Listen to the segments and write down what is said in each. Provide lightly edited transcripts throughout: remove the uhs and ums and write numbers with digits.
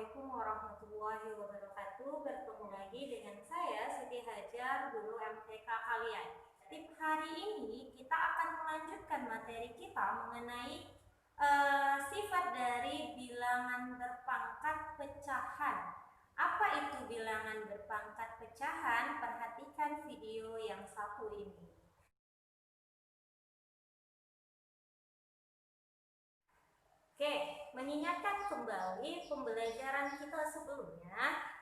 Assalamualaikum warahmatullahi wabarakatuh. Bertemu lagi dengan saya Siti Hajar, guru MTK kalian. Tip hari ini kita akan melanjutkan materi kita mengenai sifat dari bilangan berpangkat pecahan. Apa itu bilangan berpangkat pecahan? Perhatikan video yang satu ini. Oke, mengingatkan kembali pembelajaran kita sebelumnya,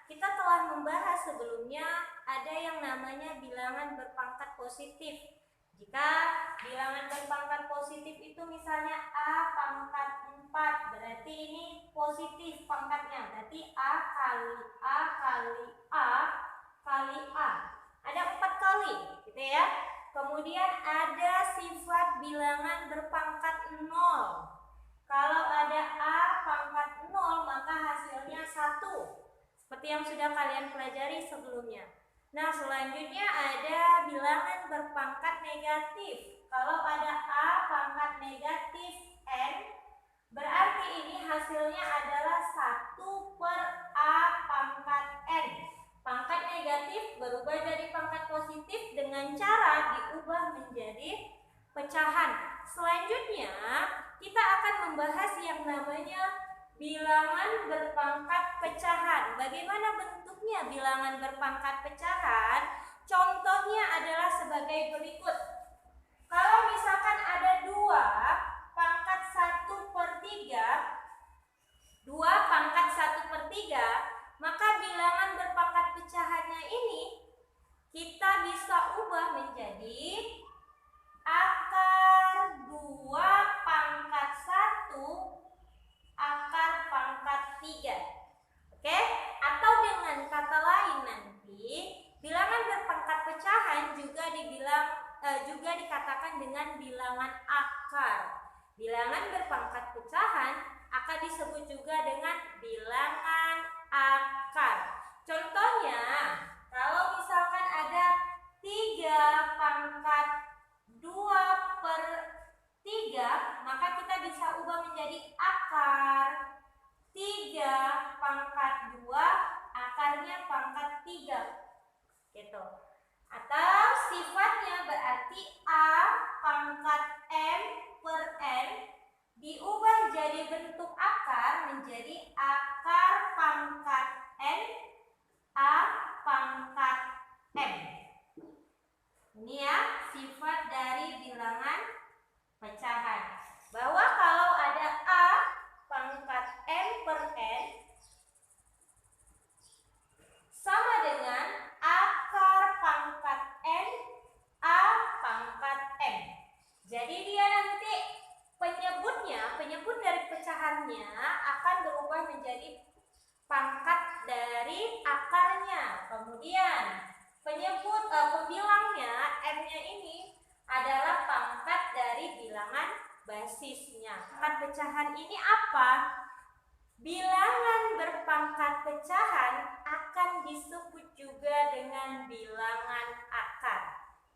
kita telah membahas sebelumnya ada yang namanya bilangan berpangkat positif. Jika bilangan berpangkat positif itu misalnya A pangkat 4, berarti ini positif pangkatnya, berarti A kali A kali A kali A. Ada 4 kali, gitu ya. Kemudian ada sifat bilangan berpangkat 0. Kalau ada A pangkat 0 maka hasilnya 1. Seperti yang sudah kalian pelajari sebelumnya. Nah, selanjutnya ada bilangan berpangkat negatif. Kalau ada A pangkat negatif N, berarti ini hasilnya adalah 1 per A pangkat N. Pangkat negatif berubah jadi pangkat positif dengan cara diubah menjadi pecahan. Selanjutnya kita akan membahas yang namanya bilangan berpangkat pecahan. Bagaimana bentuknya bilangan berpangkat pecahan? Contohnya adalah sebagai berikut. Kalau misalkan ada 2 pangkat 1 per 3, 2 pangkat 1 per 3, maka bilangan berpangkat pecahannya ini kita bisa ubah menjadi akar 2 pangkat 1 akar pangkat 3. Oke? Atau dengan kata lain nanti, bilangan berpangkat pecahan juga dikatakan dengan bilangan akar. Bilangan berpangkat pecahan akan disebut juga dengan bilangan akar. Contohnya, kalau misalkan ada 3 pangkat 2 per 3, maka kita bisa ubah menjadi akar 3 pangkat 2 akarnya pangkat 3, gitu. Atau sifatnya berarti A pangkat M per N diubah jadi bentuk akar menjadi akar pangkat N A pangkat M. Ini ya sifat dari bilangan pecahan, bahwa kalau ada A pangkat M per N sama dengan akar pangkat N A pangkat M. Jadi dia nanti penyebut dari pecahannya akan berubah menjadi pangkat dari akarnya. Kemudian pembilangnya M-nya ini adalah pangkat dari bilangan basisnya. Pangkat pecahan ini apa? Bilangan berpangkat pecahan akan disebut juga dengan bilangan akar.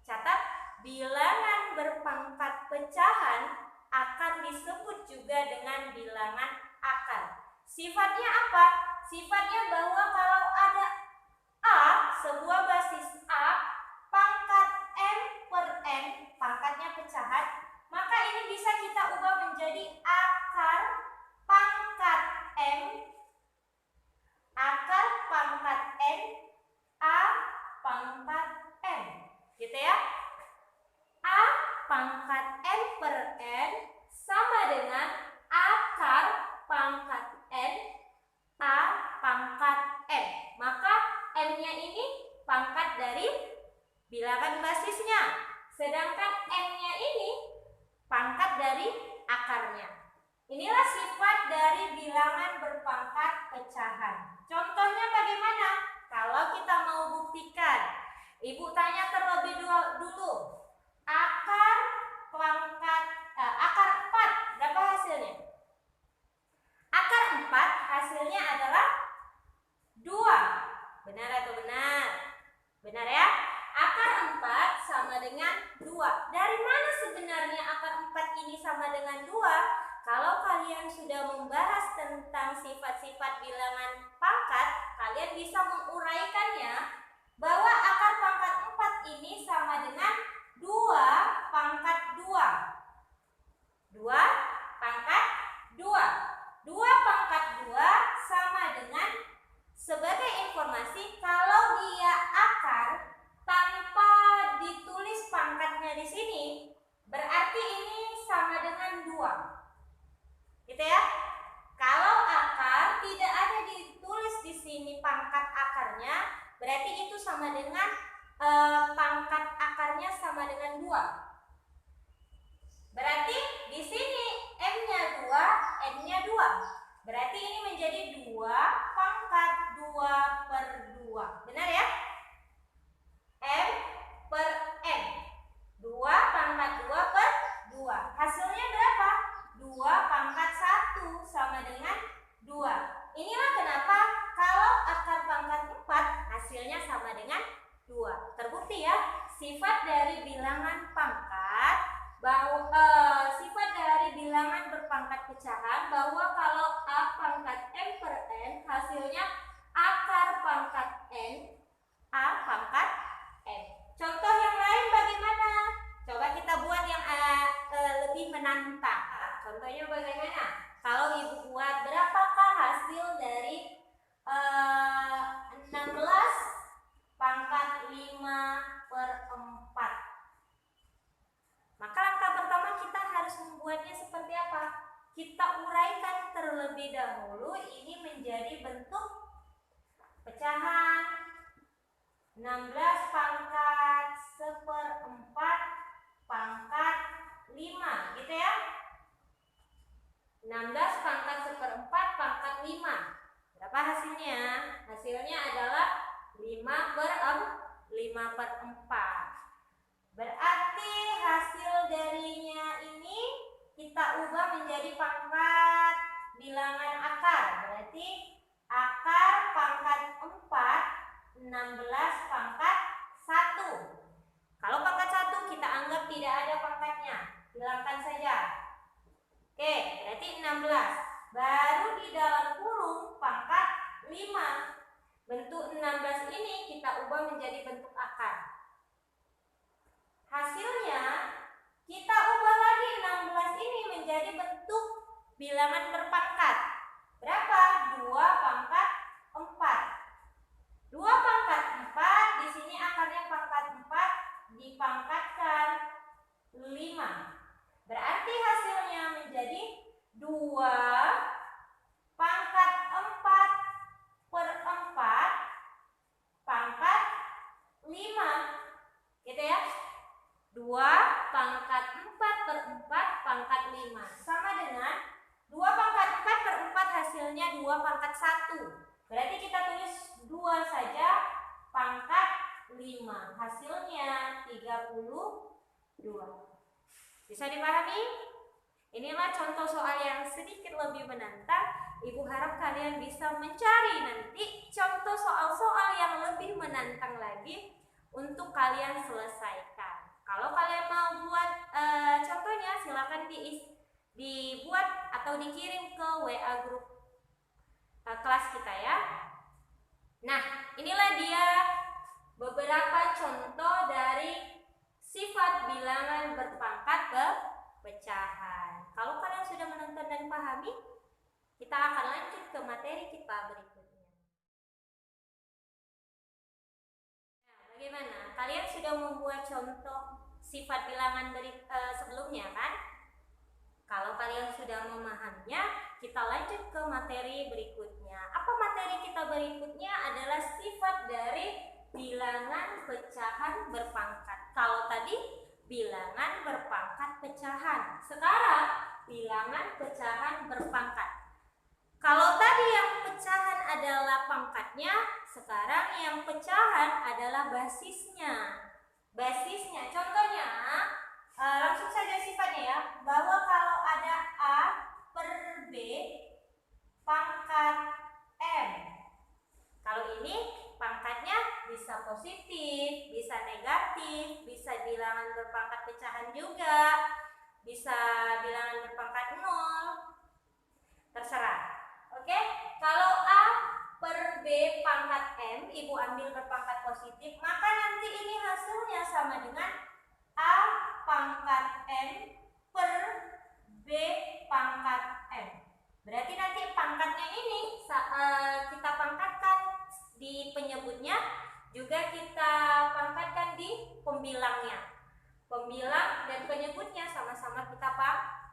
Catat, bilangan berpangkat pecahan akan disebut juga dengan bilangan akar. Sifatnya apa? Sifatnya bahwa kalau ada A, sebuah basis A, pangkat M per N, pangkatnya pecahan, maka ini bisa kita ubah menjadi akar pangkat M, akar pangkat N, A pangkat M, gitu ya. A pangkat M per N sama dengan akar pangkat N, A pangkat M. Maka M-nya ini pangkat dari bilangan basisnya, sedangkan N-nya ini pangkat dari akarnya. Inilah sifat dari bilangan berpangkat pecahan. Contohnya bagaimana? Kalau kita mau buktikan, Ibu tanya terlebih dulu. Akar 4 berapa hasilnya? Akar 4 hasilnya adalah 2. Benar atau benar? Benar ya? Akar 4 sama dengan 2. Dari mana sebenarnya akar 4 ini sama dengan 2? Kalau kalian sudah membahas tentang sifat sifat-sifat bilangan pangkat, kalian bisa menguraikannya bahwa akar pangkat 4 ini sama dengan 2 pangkat 2. 2 pangkat 2. 2 pangkat 2 sama dengan, sebagai informasi, kalau dia akar tanpa ditulis pangkatnya di sini, berarti ini sama dengan 2. Gitu ya. Kalau akar tidak ada ditulis di sini pangkat akarnya, berarti itu sama dengan pangkat akarnya sama dengan 2. Berarti di sini M-nya 2, N-nya 2. Berarti ini menjadi 2 pangkat 2 per 2. Benar ya? M per N. 2 pangkat 2 per 2. Hasilnya berapa? 2 pangkat 1 sama dengan 2. Inilah kenapa kalau akar pangkat 4 hasilnya sama dengan 2. Terbukti ya, sifat dari bilangan pangkat sifat dari bilangan berpangkat pecahan bahwa kalau A pangkat M per N hasilnya akar pangkat N A pangkat N. Contoh yang lain bagaimana? Coba kita buat yang lebih menantang. Contohnya bagaimana? Kalau ibu buat, berapakah hasil dari 16 pangkat 5 per 4? Maka langkah pertama kita harus membuatnya seperti apa? Kita uraikan terlebih dahulu ini menjadi bentuk pecahan. 16 pangkat 1/4 pangkat 5, gitu ya. 16 pangkat 1/4 pangkat 5. Berapa hasilnya? Hasilnya adalah 5 per 4. Berarti hasil darinya ini kita ubah menjadi pangkat bilangan akar. Berarti akar pangkat 4 16 pangkat 1. Kalau pangkat 1 kita anggap tidak ada pangkatnya, hilangkan saja. Oke, berarti 16. Baru di dalam kurung pangkat 5. Bentuk 16 ini kita ubah menjadi bentuk akar. Hasilnya kita ubah lagi 16 ini menjadi bentuk bilangan berpangkat. Berapa? 2 pangkat 4. 2 pangkat 4, di sini akarnya pangkat 4 dipangkatkan 5. Berarti hasilnya menjadi 2 pangkat 4 per 4 pangkat 5. Gitu ya. 2 pangkat 4 per 4 pangkat 5 sama dengan 2 pangkat 4 per 4 hasilnya 2 pangkat 1. Berarti kita tulis 2 saja pangkat 5. Hasilnya 32. Bisa dipahami? Inilah contoh soal yang sedikit lebih menantang. Ibu harap kalian bisa mencari nanti contoh soal-soal yang lebih menantang lagi untuk kalian selesaikan. Kalau kalian mau buat contohnya, silakan dibuat atau dikirim ke WA grup kelas kita ya. Nah, inilah dia beberapa contoh dari sifat bilangan berpangkat pecahan. Kalau kalian sudah menonton dan pahami, kita akan lanjut ke materi kita berikutnya. Nah, bagaimana? Kalian sudah membuat contoh sifat bilangan sebelumnya kan? Kalau kalian sudah memahaminya, kita lanjut ke materi berikutnya. Apa materi kita berikutnya? Adalah sifat dari bilangan pecahan berpangkat. Kalau tadi bilangan berpangkat pecahan, sekarang bilangan pecahan berpangkat. Kalau tadi yang pecahan adalah pangkatnya, sekarang yang pecahan adalah basisnya. Basisnya, contohnya langsung saja sifatnya ya, bahwa kalau ada A per B pangkat M. Kalau ini pangkatnya bisa positif, bisa negatif, bisa bilangan berpangkat pecahan juga, bisa bilangan berpangkat 0, terserah. Oke? Kalau A per B pangkat M, Ibu ambil berpangkat positif, maka nanti ini hasilnya sama dengan A pangkat M per B pangkat M. Berarti nanti pangkatnya ini kita pangkatkan di penyebutnya, juga kita pangkatkan di pembilangnya. Pembilang dan penyebutnya sama-sama kita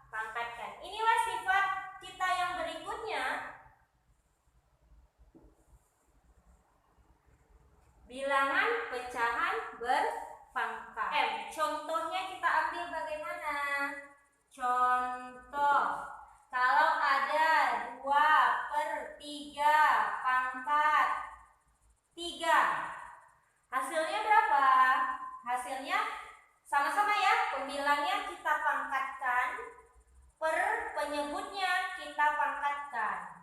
pangkatkan. Inilah sifat kita yang berikutnya. Bilangan pecahan berpangkat M. Contohnya kita ambil bagaimana? Contoh, kalau ada 2 per 3 pangkat 3. Hasilnya berapa? Hasilnya sama-sama ya, pembilangnya kita pangkatkan, per penyebutnya kita pangkatkan.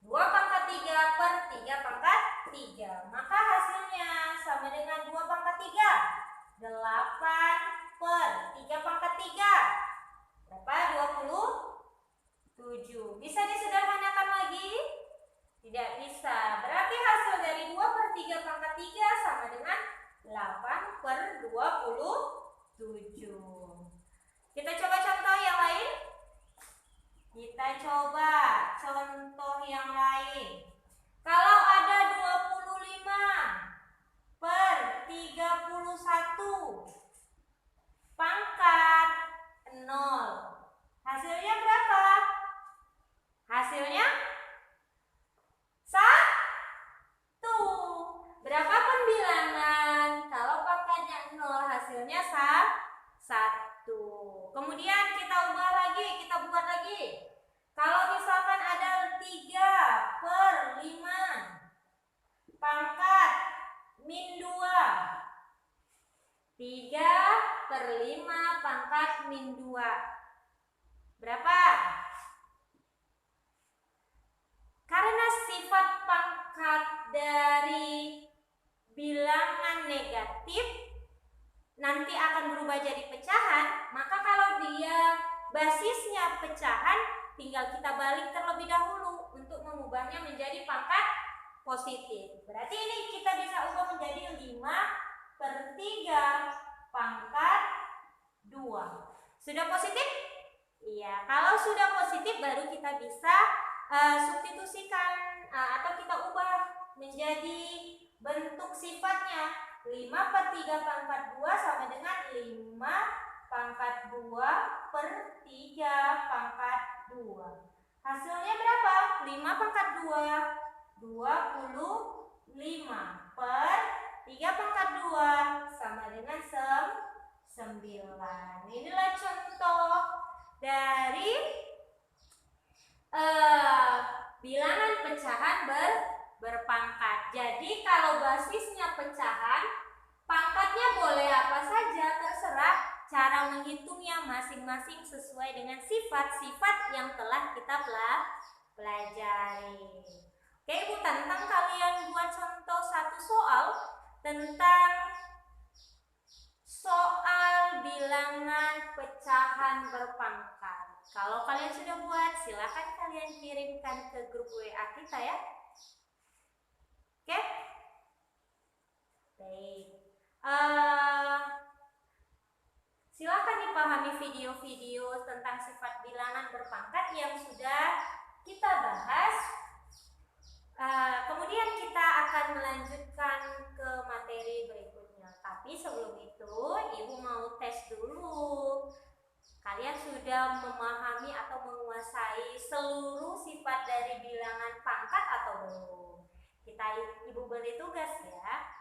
2 pangkat 3 per 3 pangkat 3. Maka hasilnya sama dengan 2 pangkat 3. 8 per 3 pangkat 3. Berapa? 27. Bisa disederhanakan lagi? Tidak bisa. Berarti hasil dari 2 per 3 pangkat 3 sama dengan 8 per 27. Kita coba contoh yang lain. Kita coba contoh yang lain. Kalau ada 25 per 31 pangkat 0. Hasilnya berapa? Hasilnya 1. Berapa pembilangan? Kalau pangkatnya 0, hasilnya 1. Kemudian kita ubah lagi, kita buat lagi. Kalau misalkan ada 3 per 5 pangkat min 2. 3 per 5 pangkat min 2. Berapa? Karena sifat pangkat dari bilangan negatif nanti akan berubah jadi pecahan, maka kalau dia basisnya pecahan, tinggal kita balik terlebih dahulu untuk mengubahnya menjadi pangkat positif. Berarti ini kita bisa ubah menjadi 5 per 3 pangkat 2. Sudah positif? Iya, kalau sudah positif baru kita bisa substitusikan atau kita ubah menjadi bentuk sifatnya. 5 per 3 pangkat 2 sama dengan 5 pangkat 2 per 3 pangkat 2. Hasilnya berapa? 5 pangkat 2, 25 per 3 pangkat 2 sama dengan 9. Inilah contoh dari bilangan pecahan berpangkat. Jadi kalau basisnya pecahan, pangkatnya boleh apa saja, terserah. Cara menghitungnya masing-masing sesuai dengan sifat-sifat yang telah kita pelajari. Oke, Ibu tantang kalian buat contoh satu soal tentang soal bilangan pecahan berpangkat. Kalau kalian sudah buat, silakan kalian kirimkan ke grup WA kita ya. Oke? Baik. Silakan dipahami video-video tentang sifat bilangan berpangkat yang sudah kita bahas. Kemudian kita akan melanjutkan ke materi berikutnya. Tapi sebelum itu, Ibu mau tes dulu. Kalian sudah memahami atau menguasai seluruh sifat dari bilangan pangkat atau belum? Ibu beri tugas ya.